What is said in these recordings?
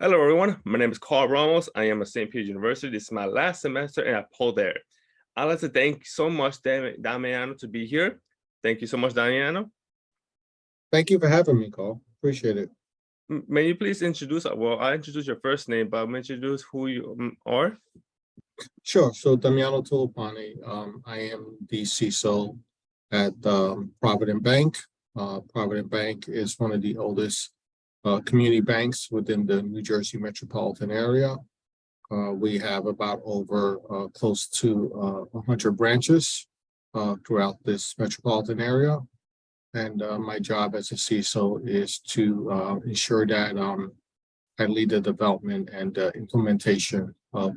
Hello, everyone. My name is Carl Ramos. I am at St. Peter's University. This is my last semester, and I pulled there. I'd like to thank so much Damiano to be here. Thank you so much, Damiano. Thank you for having me, Carl. Appreciate it. May you please introduce, well, I introduced your first name, but may introduce who you are? Sure. So Damiano Tulipani, I am the CISO at Provident Bank. Provident Bank is one of the oldest community banks within the New Jersey metropolitan area. We have about over close to 100 branches throughout this metropolitan area. And my job as a CISO is to ensure that I lead the development and implementation of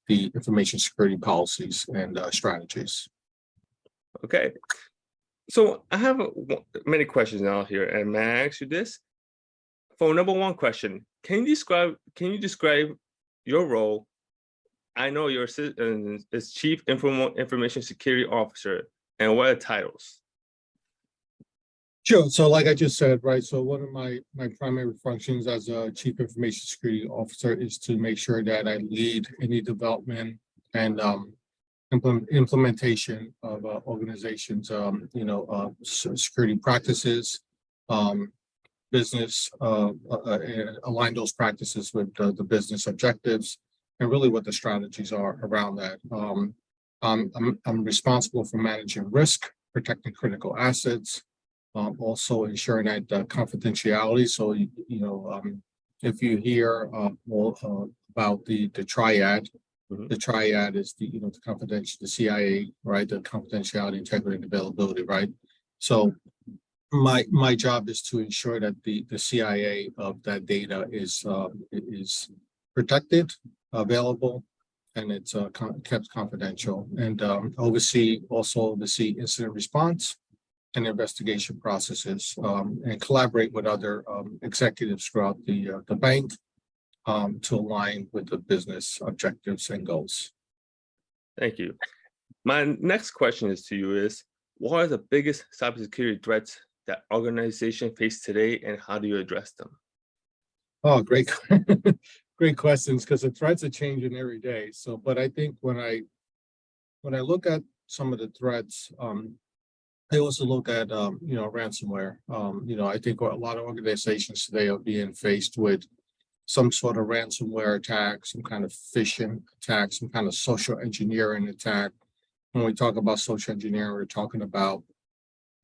the information security policies and strategies. Okay. So I have many questions now here, and may I ask you this? For number one question, can you describe your role? I know you're as Chief Information Security Officer, and what are the titles? Sure. So like I just said, right, so one of my primary functions as a Chief Information Security Officer is to make sure that I lead any development and implementation of organizations, security practices, business, align those practices with the business objectives and really what the strategies are around that. I'm responsible for managing risk, protecting critical assets, also ensuring that confidentiality. So, if you hear more about the triad, the triad is the confidential, the CIA, right? The confidentiality, integrity, and availability, right? So my job is to ensure that the CIA of that data is protected, available, and it's kept confidential, and also oversee incident response and investigation processes, and collaborate with other executives throughout the bank to align with the business objectives and goals. Thank you. My next question is to you is, what are the biggest cybersecurity threats that organizations face today, and how do you address them? Oh, great, great questions, because the threats are changing every day. So, but I think when I look at some of the threats, I also look at ransomware. I think a lot of organizations today are being faced with some sort of ransomware attack, some kind of phishing attack, some kind of social engineering attack. When we talk about social engineering, we're talking about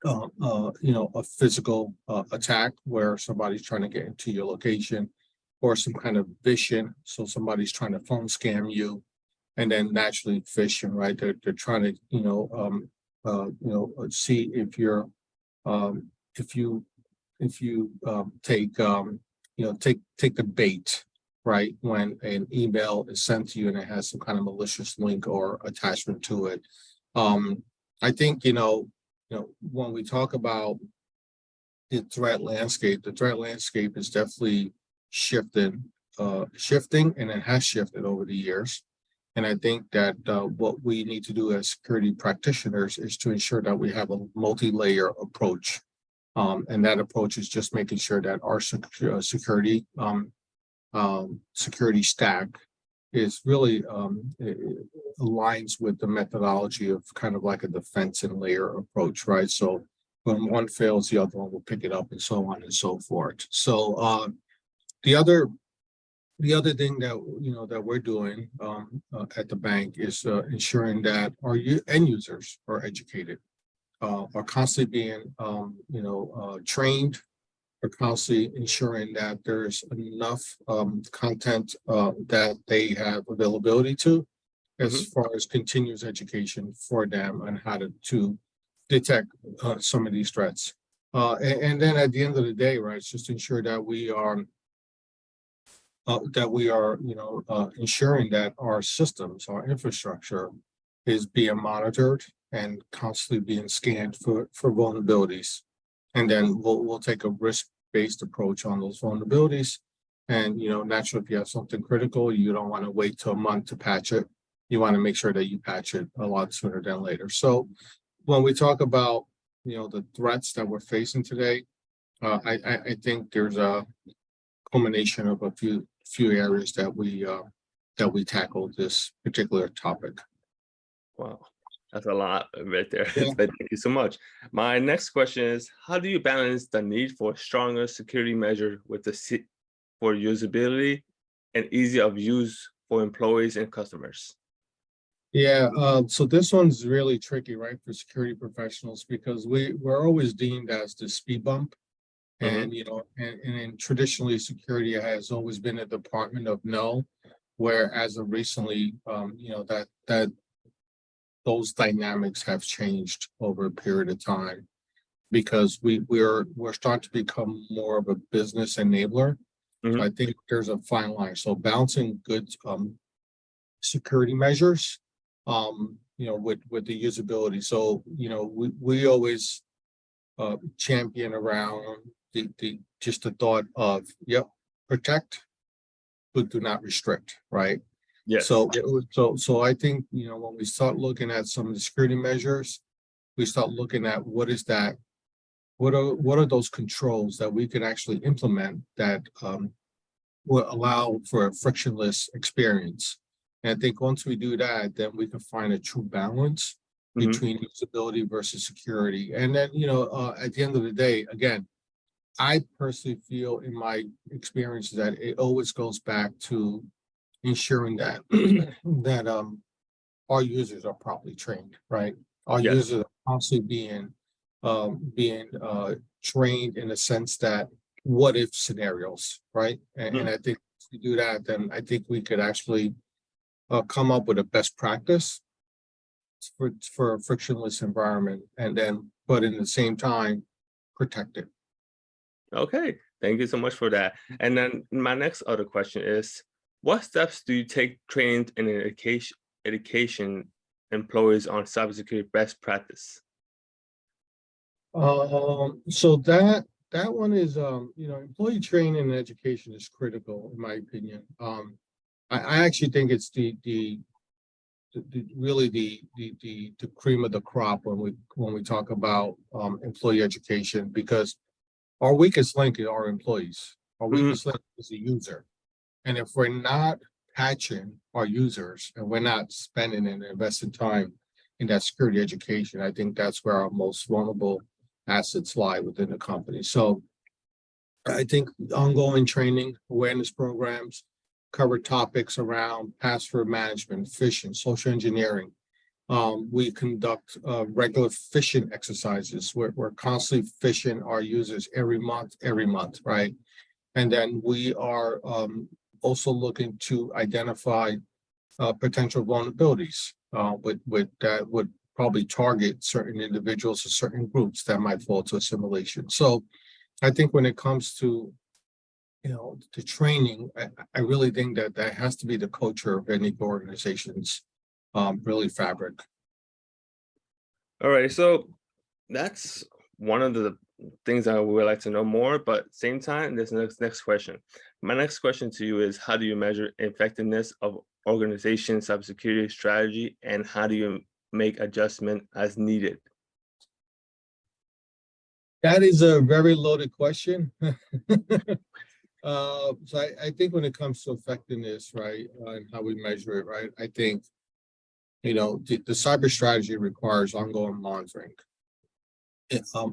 a physical attack where somebody's trying to get into your location, or some kind of phishing. So somebody's trying to phone scam you, and then naturally phishing, right? They're trying to see if you're if you take the bait, right, when an email is sent to you and it has some kind of malicious link or attachment to it. I think when we talk about the threat landscape is definitely shifting, and it has shifted over the years. And I think that what we need to do as security practitioners is to ensure that we have a multi-layer approach. And that approach is just making sure that our security stack is really aligns with the methodology of kind of like a defense and layer approach, right? So when one fails, the other one will pick it up, and so on and so forth. So the other thing that we're doing at the bank is ensuring that our end users are educated, are constantly being trained, are constantly ensuring that there's enough content that they have availability to, as far as continuous education for them on how to detect some of these threats. And then at the end of the day, right, it's just ensure that we are ensuring that our systems, our infrastructure is being monitored and constantly being scanned for vulnerabilities. And then we'll take a risk-based approach on those vulnerabilities. And, naturally, if you have something critical, you don't want to wait till a month to patch it. You want to make sure that you patch it a lot sooner than later. So when we talk about, the threats that we're facing today, I think there's a culmination of a few few areas that we tackled this particular topic. Wow, that's a lot right there. Yeah. But thank you so much. My next question is, how do you balance the need for stronger security measure with for usability and easy of use for employees and customers? Yeah, so this one's really tricky, right, for security professionals because we're always deemed as the speed bump. Mhm. And, and traditionally security has always been a department of no, where as of recently, that those dynamics have changed over a period of time because we're starting to become more of a business enabler. So Mhm. I think there's a fine line. So balancing good security measures, with the usability. So, we always champion around the just the thought of, yep, protect, but do not restrict, right? Yes. So I think, when we start looking at some of the security measures, we start looking at what is that, what are those controls that we can actually implement that will allow for a frictionless experience. And I think once we do that, then we can find a true balance Mhm. between usability versus security. And then, at the end of the day, again, I personally feel in my experience that it always goes back to ensuring that that our users are properly trained, right? Our Yes. users are constantly being trained in the sense that what if scenarios, right? And Mhm. I think if we do that, then I think we could actually come up with a best practice for a frictionless environment, and then, but in the same time, protect it. Okay. Thank you so much for that. And then my next other question is, what steps do you take trained and education employees on cybersecurity best practice? So that one is, employee training and education is critical, in my opinion. I actually think it's really the cream of the crop when we talk about employee education, because our weakest link is our employees. Our Mhm. weakest link is the user. And if we're not patching our users and we're not spending and investing time in that security education, I think that's where our most vulnerable assets lie within the company. So I think ongoing training, awareness programs cover topics around password management, phishing, social engineering. We conduct regular phishing exercises. We're constantly phishing our users every month, right? And then we are also looking to identify potential vulnerabilities with that would probably target certain individuals or certain groups that might fall to assimilation. So I think when it comes to the training, I really think that has to be the culture of any organization's really fabric. All right. So that's one of the things I would like to know more, but same time, this next question. My next question to you is, how do you measure effectiveness of organization cybersecurity strategy, and how do you make adjustment as needed? That is a very loaded question. So I think when it comes to effectiveness, right, and how we measure it, right, I think, the cyber strategy requires ongoing monitoring,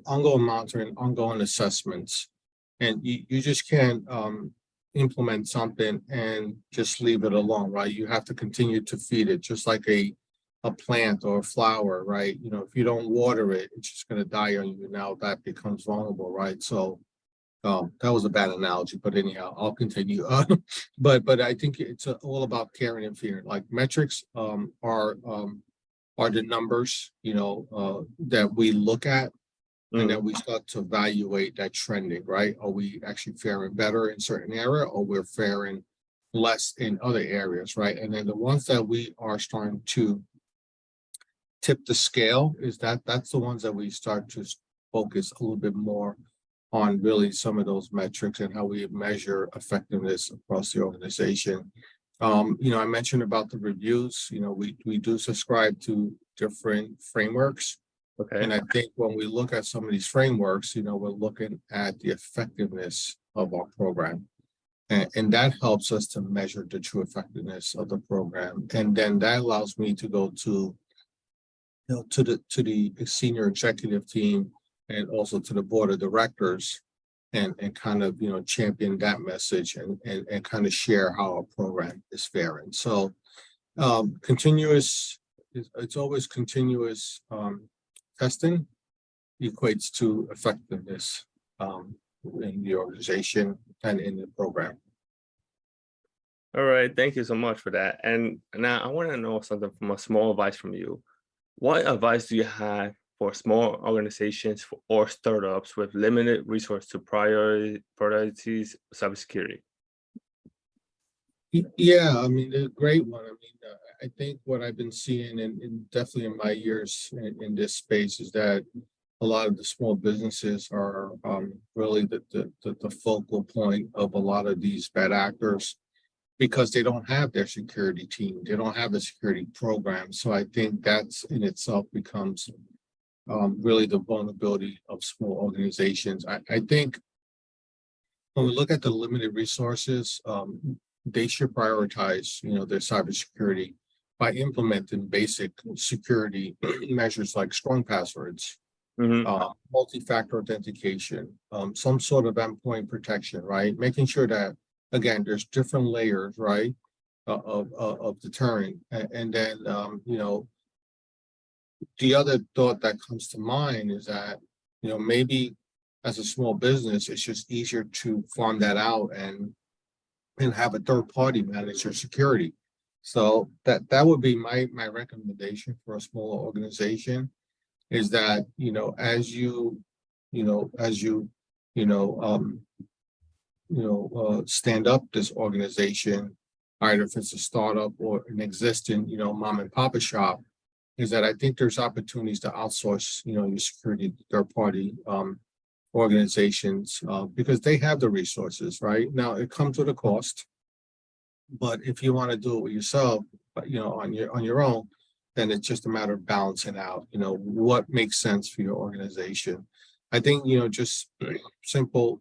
ongoing assessments, and you just can't implement something and just leave it alone, right? You have to continue to feed it, just like a plant or a flower, right? If you don't water it, it's just going to die on you. Now that becomes vulnerable, right? So that was a bad analogy, but anyhow, I'll continue. But I think it's all about caring and fearing. Like metrics are the numbers, that we look at, and then Mhm. we start to evaluate that trending, right? Are we actually faring better in certain area, or we're faring less in other areas, right? And then the ones that we are starting to tip the scale is that's the ones that we start to focus a little bit more on really some of those metrics and how we measure effectiveness across the organization. I mentioned about the reviews, we do subscribe to different frameworks. Okay. And I think when we look at some of these frameworks, we're looking at the effectiveness of our program. And that helps us to measure the true effectiveness of the program. And then that allows me to go to, to the senior executive team and also to the board of directors and kind of, champion that message and kind of share how our program is faring. So it's always continuous testing equates to effectiveness in the organization and in the program. All right, thank you so much for that. And now I want to know something from a small advice from you. What advice do you have for small organizations or startups with limited resource to priorities cybersecurity? Yeah, I mean, a great one. I mean, I think what I've been seeing, and definitely in my years in this space, is that a lot of the small businesses are really the focal point of a lot of these bad actors because they don't have their security team. They don't have a security program. So I think that's in itself becomes really the vulnerability of small organizations. I think when we look at the limited resources, they should prioritize, their cybersecurity by implementing basic security measures like strong passwords, multi-factor authentication, some sort of endpoint protection, right? Making sure that, again, there's different layers, right, of deterring. And then, the other thought that comes to mind is that, maybe as a small business, it's just easier to farm that out and have a third party manage your security. So that would be my recommendation for a smaller organization is that, as you stand up this organization, either if it's a startup or an existing, mom and pop shop, is that I think there's opportunities to outsource, your security to third party organizations because they have the resources, right? Now it comes with a cost, but if you want to do it with yourself, on your own, then it's just a matter of balancing out, what makes sense for your organization. I think, just simple,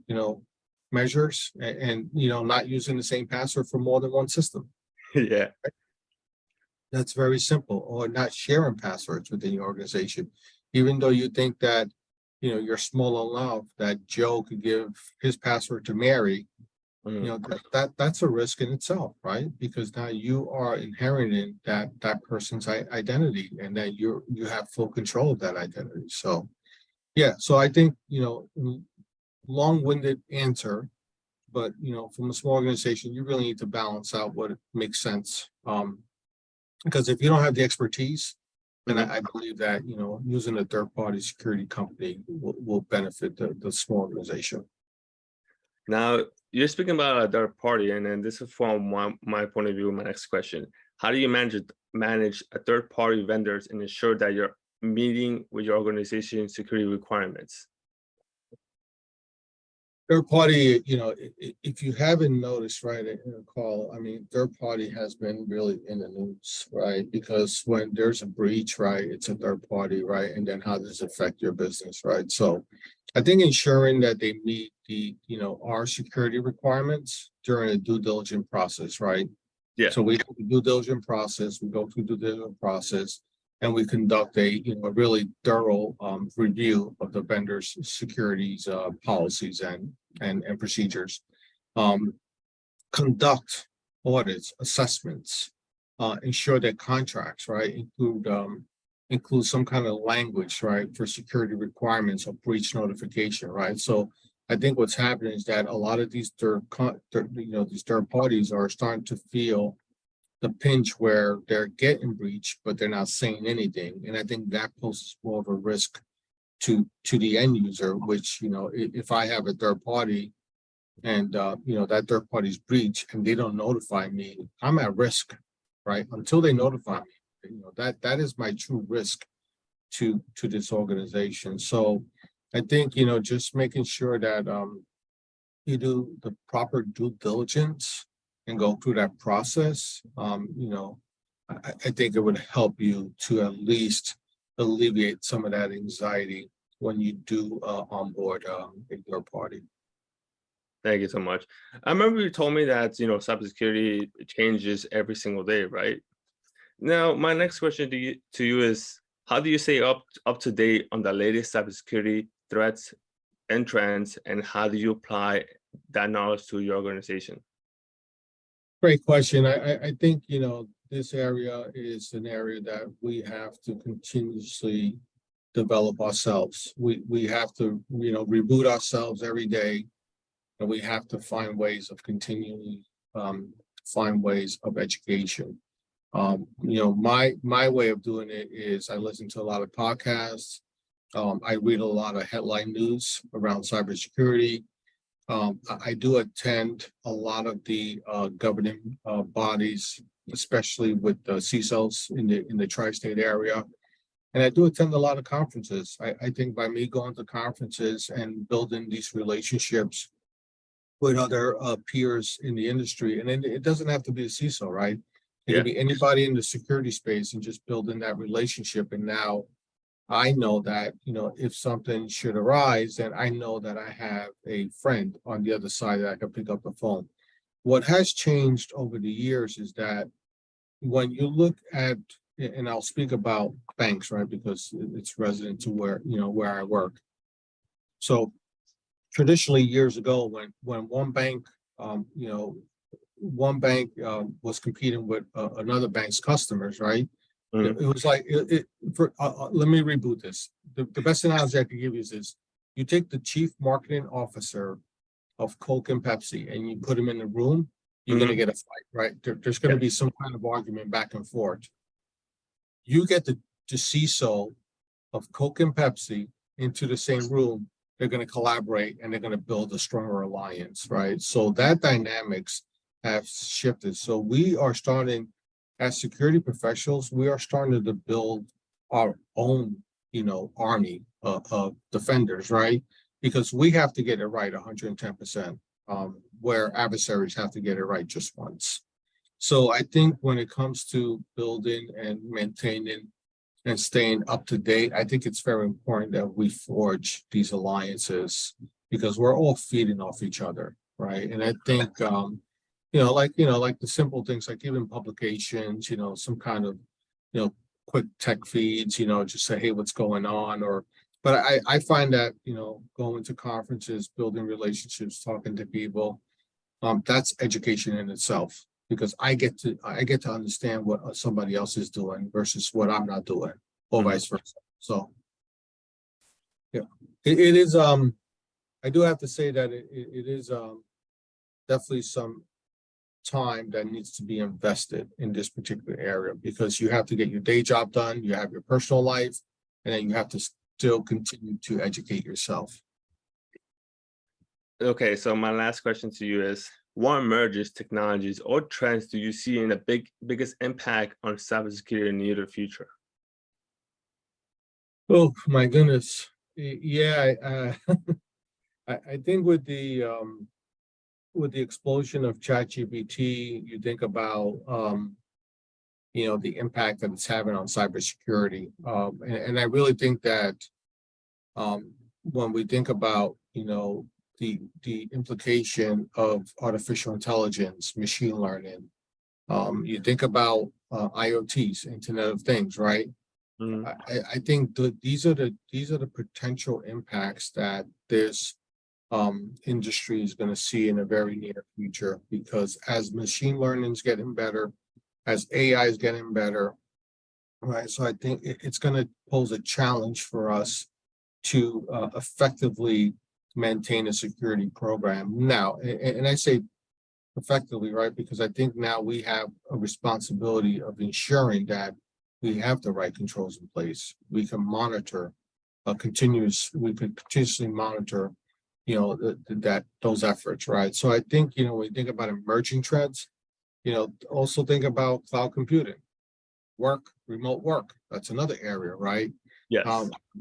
measures and not using the same password for more than one system. Yeah. That's very simple. Or not sharing passwords within your organization, even though you think that, you're small enough that Joe could give his password to Mary. That's a risk in itself, right? Because now you are inheriting that person's identity and that you have full control of that identity. So yeah, so I think, long-winded answer, but from a small organization, you really need to balance out what makes sense. Because if you don't have the expertise, then I believe that using a third-party security company will benefit the small organization. Now, you're speaking about a third party, and then this is from my point of view, my next question. How do you manage a third party vendors and ensure that you're meeting with your organization's security requirements? Third party, if you haven't noticed, right, Carl, I mean, third party has been really in the news, right? Because when there's a breach, right, it's a third party, right? And then how does it affect your business, right? So I think ensuring that they meet the, our security requirements during the due diligence process, right? Yeah. So we do the due diligence process, we go through the due diligence process, and we conduct a really thorough review of the vendor's securities policies and procedures. Conduct audits, assessments, ensure that contracts, right, include some kind of language, right, for security requirements or breach notification, right? So I think what's happening is that a lot of these third parties are starting to feel the pinch where they're getting breached, but they're not saying anything. And I think that poses more of a risk to the end user, which, if I have a third party and, that third party's breach and they don't notify me, I'm at risk, right? Until they notify me, that is my true risk to this organization. So I think, just making sure that you do the proper due diligence and go through that process, I think it would help you to at least alleviate some of that anxiety when you do onboard a third party. Thank you so much. I remember you told me that, cybersecurity changes every single day, right? Now, my next question to you is, how do you stay up to date on the latest cybersecurity threats and trends, and how do you apply that knowledge to your organization? Great question. I think, this area is an area that we have to continuously develop ourselves. We have to, reboot ourselves every day, and we have to find ways of continually find ways of education. My way of doing it is I listen to a lot of podcasts. I read a lot of headline news around cybersecurity. I do attend a lot of the governing bodies, especially with the CISOs in the tri-state area. And I do attend a lot of conferences. I think by me going to conferences and building these relationships with other peers in the industry, and it doesn't have to be a CISO, right? It Yeah. can be anybody in the security space, and just building that relationship. And now I know that, if something should arise, then I know that I have a friend on the other side that I can pick up the phone. What has changed over the years is that when you look at, and I'll speak about banks, right, because it's resident to where I work. So traditionally, years ago, when one bank, was competing with another bank's customers, right? Mhm. It was like let me reboot this. The best analogy I can give you is this: you take the chief marketing officer of Coke and Pepsi and you put him in the room, you're going to get a fight, right? There's going to be some kind of argument back and forth. You get the CISO of Coke and Pepsi into the same room, they're going to collaborate and they're going to build a stronger alliance, right? So that dynamics have shifted. So we are starting, as security professionals, we are starting to build our own, army of defenders, right? Because we have to get it right 110%, where adversaries have to get it right just once. So I think when it comes to building and maintaining and staying up to date, I think it's very important that we forge these alliances because we're all feeding off each other, right? And I think, like the simple things like even publications, some kind of, quick tech feeds, just say, hey, what's going on? But I find that, going to conferences, building relationships, talking to people, that's education in itself because I get to understand what somebody else is doing versus what I'm not doing, or vice versa. So, yeah, it is. I do have to say that it is definitely some time that needs to be invested in this particular area because you have to get your day job done, you have your personal life, and then you have to still continue to educate yourself. Okay, so my last question to you is, what emerges technologies or trends do you see in the biggest impact on cybersecurity in the near future? Oh my goodness. Yeah, I think with the explosion of ChatGPT, you think about the impact that it's having on cybersecurity. And I really think that when we think about the implication of artificial intelligence, machine learning, you think about IoTs, Internet of Things, right? Mhm. I think these are the potential impacts that this industry is going to see in a very near future because as machine learning is getting better, as AI is getting better, right? So I think it's going to pose a challenge for us to effectively maintain a security program now. And I say effectively, right? Because I think now we have a responsibility of ensuring that we have the right controls in place. We can monitor we could continuously monitor, those efforts, right? So I think, when we think about emerging trends, also think about cloud computing, remote work. That's another area, right? Yes.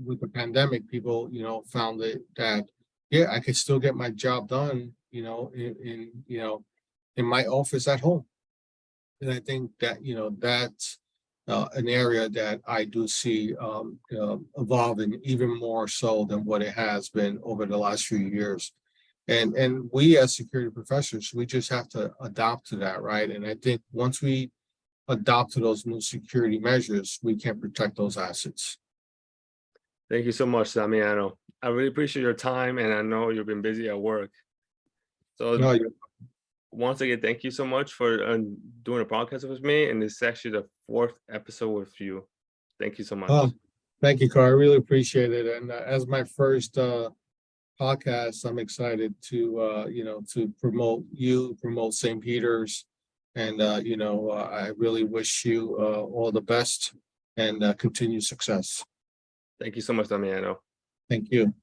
With the pandemic, people, found that, yeah, I could still get my job done, in my office at home. And I think that, that's an area that I do see evolving even more so than what it has been over the last few years. And we as security professionals, we just have to adopt to that, right? And I think once we adopt to those new security measures, we can protect those assets. Thank you so much, Damiano. I really appreciate your time, and I know you've been busy at work. So No, once again, thank you so much for doing a podcast with me, and this is actually the 4th episode with you. Thank you so much. thank you, Carl. I really appreciate it. And as my first podcast, I'm excited to to promote St. Peter's, and I really wish you all the best and continued success. Thank you so much, Damiano. Thank you.